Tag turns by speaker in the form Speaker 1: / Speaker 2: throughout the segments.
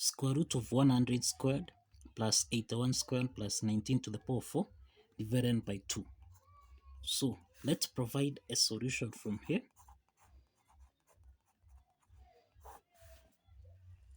Speaker 1: square root of 100 squared plus 81 squared plus 19 to the power of 4 divided by 2. So let's provide a solution from here.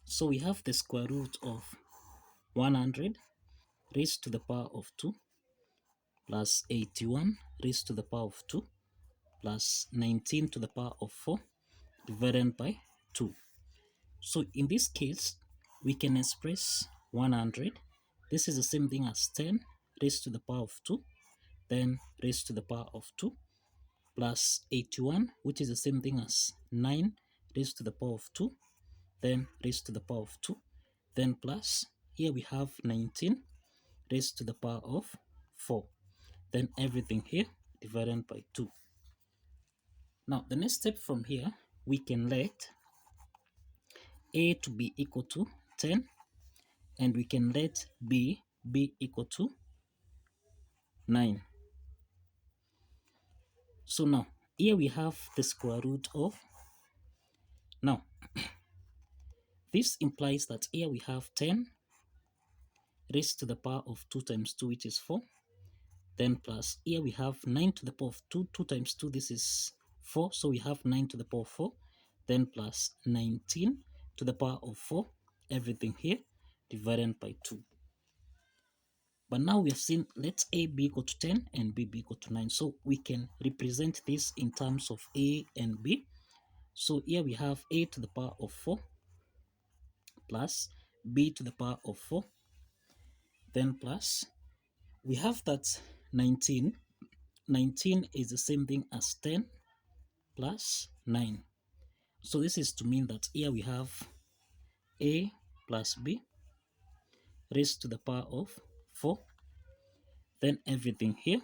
Speaker 1: So we have the square root of 100 raised to the power of 2 plus 81 raised to the power of 2 plus 19 to the power of 4 divided by 2. So in this case, we can express 100. This is the same thing as 10 raised to the power of 2, then raised to the power of 2, plus 81, which is the same thing as 9 raised to the power of 2, then raised to the power of 2, then plus, here we have 19 raised to the power of 4, then everything here divided by 2. Now, the next step from here, we can let a to be equal to 10, and we can let b be equal to 9. So now, here we have the square root of, now, this implies that here we have 10 raised to the power of 2 times 2, which is 4. Then plus, here we have 9 to the power of 2. 2 times 2, this is 4. So we have 9 to the power of 4. Then plus 19 to the power of 4. Everything here divided by 2. But now we have seen, let a be equal to 10 and b be equal to 9. So we can represent this in terms of a and b. So here we have a to the power of 4 plus b to the power of 4. Then plus, we have that 19 is the same thing as 10 plus 9. So this is to mean that here we have a plus b raised to the power of 4, then everything here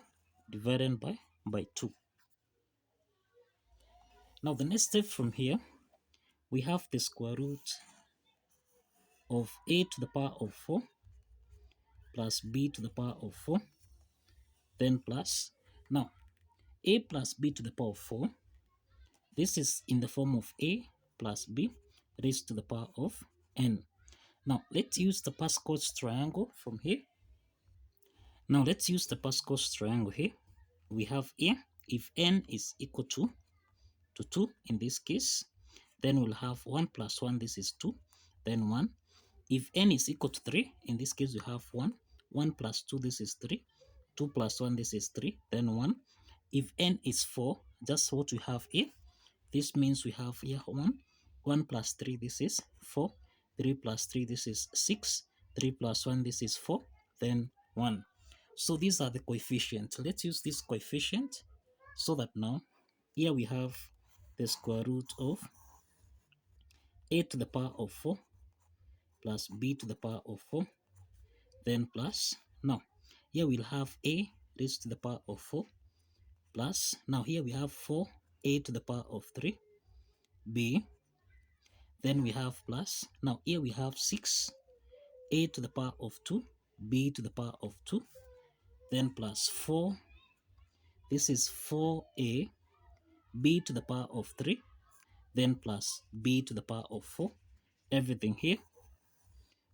Speaker 1: divided by 2. Now the next step from here, we have the square root of a to the power of 4 plus b to the power of 4, then plus, now a plus b to the power of 4, this is in the form of a plus b raised to the power of n. Now let's use the Pascal's triangle from here. Now let's use the Pascal's triangle here. We have here, if n is equal to 2 in this case, then we'll have 1 plus 1, this is 2, then 1. If n is equal to 3, in this case we have 1. 1 plus 2, this is 3. 2 plus 1, this is 3, then 1. If n is 4, just what we have here. This means we have here 1. 1 plus 3, this is 4. 3 plus 3, this is 6. 3 plus 1, this is 4. Then 1. So these are the coefficients. Let's use this coefficient so that now here we have the square root of a to the power of 4 plus b to the power of 4. Then plus, now here we'll have a raised to the power of 4 plus, now here we have 4 a to the power of 3 b. Then we have plus, now here we have 6 a to the power of 2 b to the power of 2, then plus 4, this is 4a b to the power of 3, then plus b to the power of 4, everything here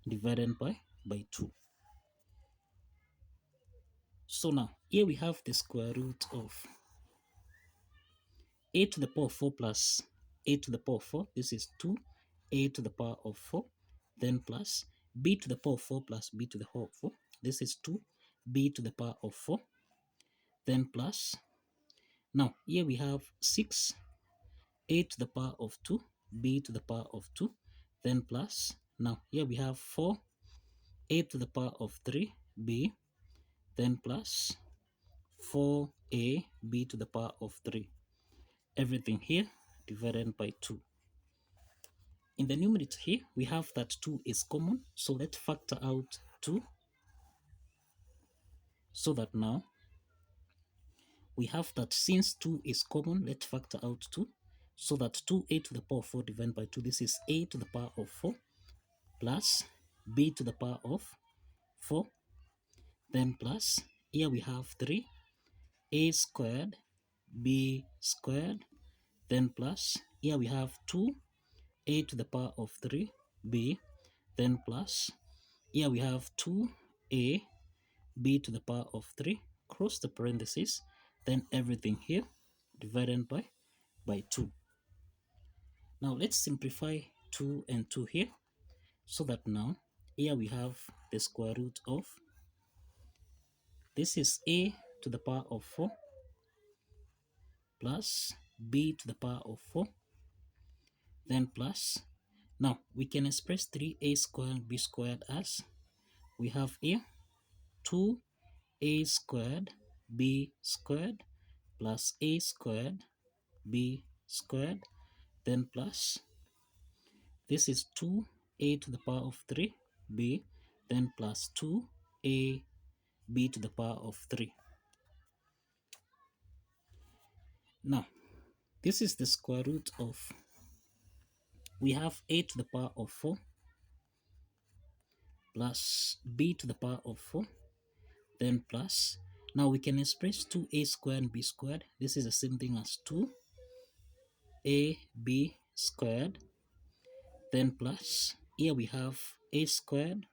Speaker 1: divided by 2. So now here we have the square root of a to the power of 4 plus a to the power of 4, this is 2a to the power of 4, then plus b to the power of 4 plus b to the power of 4, this is 2b to the power of 4, then plus, now here we have 6 a to the power of 2 b to the power of 2, then plus, now here we have 4 a to the power of 3 b, then plus 4a b to the power of 3, everything here divided by 2. In the numerator here, we have that 2 is common, so let's factor out 2, so that now we have that since 2 is common, let's factor out 2, so that 2a to the power of 4 divided by 2, this is a to the power of 4 plus b to the power of 4, then plus, here we have 3, a squared, b squared, then plus, here we have 2, a to the power of 3, b, then plus, here we have 2ab to the power of 3, cross the parentheses, then everything here divided by 2. Now let's simplify 2 and 2 here, so that now here we have the square root of, this is a to the power of 4 plus b to the power of 4, then plus, now we can express 3a squared b squared as, we have here 2a squared b squared plus a squared b squared, then plus, this is 2a to the power of 3b, then plus 2ab to the power of 3. Now, this is the square root of, we have a to the power of 4 plus b to the power of 4, then plus, now we can express 2a squared and b squared. This is the same thing as 2ab squared, then plus, here we have a squared,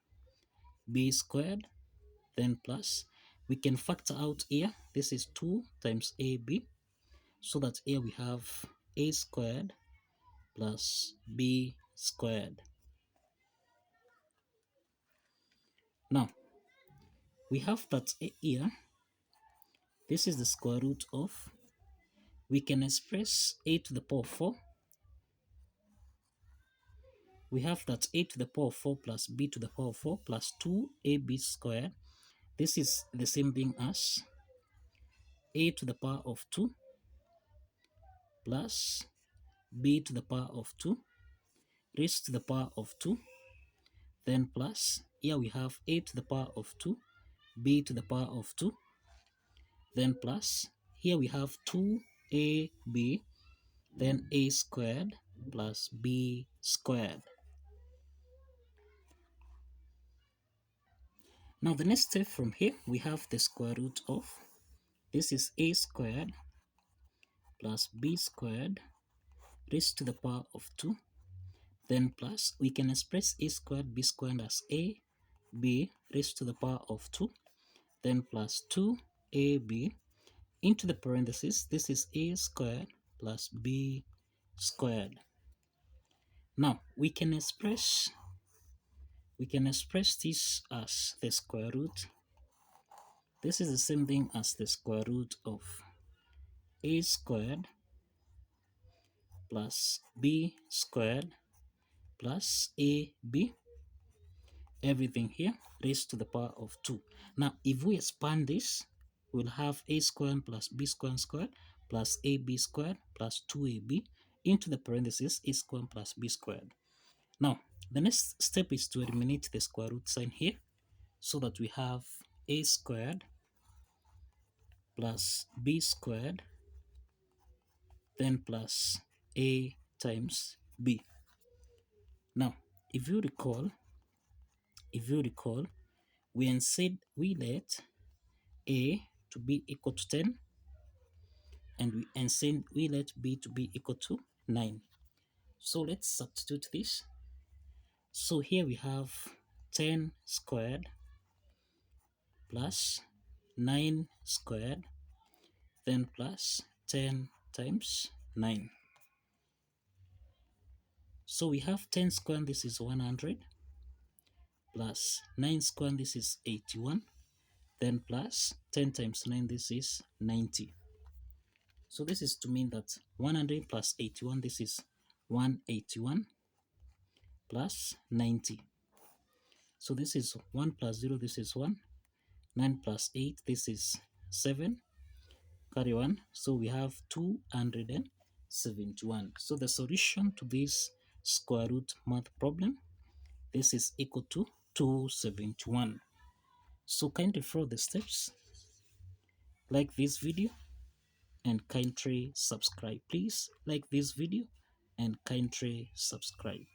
Speaker 1: b squared, then plus, we can factor out here, this is 2 times ab, so that here we have a squared plus b squared. Now, we have that here, this is the square root of, we can express a to the power of 4. We have that a to the power of 4 plus b to the power of 4 plus 2ab squared. This is the same thing as a to the power of 2 plus b to the power of 2 raised to the power of 2, then plus, here we have a to the power of 2, b to the power of 2, then plus, here we have 2ab, then a squared plus b squared. Now the next step from here, we have the square root of, this is a squared plus b squared raised to the power of 2, then plus, we can express a squared b squared as a b raised to the power of 2, then plus 2ab into the parentheses, this is a squared plus b squared. Now we can express this as the square root. This is the same thing as the square root of a squared plus b squared plus ab, everything here raised to the power of 2. Now if we expand this, we'll have a squared plus b squared plus ab squared plus 2ab into the parentheses a squared plus b squared. Now the next step is to eliminate the square root sign here, so that we have a squared plus b squared, then plus a times b. Now if you recall, we let a to be equal to 10, and we let b to be equal to 9. So let's substitute this. So here we have 10 squared plus 9 squared, then plus 10 times 9. So we have 10 squared, this is 100, plus 9 squared, this is 81, then plus 10 times 9, this is 90. So this is to mean that 100 plus 81, this is 181 plus 90. So this is 1 plus 0, this is 1. 9 plus 8, this is 7. Carry on. So we have 271. So the solution to this square root math problem, this is equal to 271. So kindly follow the steps, like this video, and kindly subscribe. Please like this video and kindly subscribe.